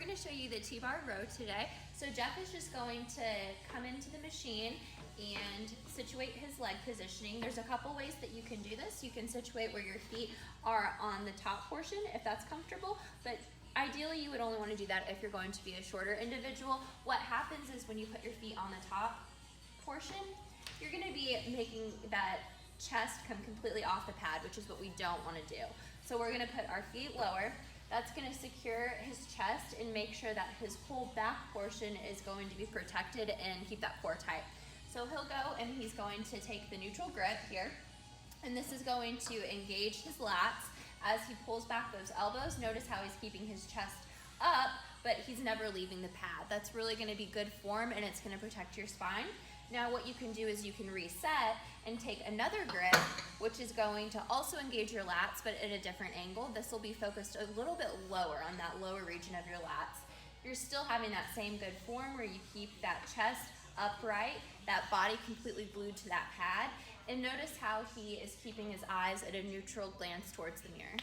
going to show you the T-bar row today. So Jeff is just going to come into the machine and situate his leg positioning. There's a couple ways that you can do this. You can situate where your feet are on the top portion if that's comfortable, but ideally you would only want to do that if you're going to be a shorter individual. What happens is when you put your feet on the top portion, you're going to be making that chest come completely off the pad, which is what we don't want to do. So we're going to put our feet lower. That's going to secure his chest and make sure that his whole back portion is going to be protected and keep that core tight. So he'll go and he's going to take the neutral grip here, and this is going to engage his lats as he pulls back those elbows. Notice how he's keeping his chest up, but he's never leaving the pad. That's really going to be good form, and it's going to protect your spine. Now what you can do is you can reset and take another grip, which is going to also engage your lats, but at a different angle. This will be focused a little bit lower on that lower region of your lats. You're still having that same good form where you keep that chest upright, that body completely glued to that pad. And notice how he is keeping his eyes at a neutral glance towards the mirror.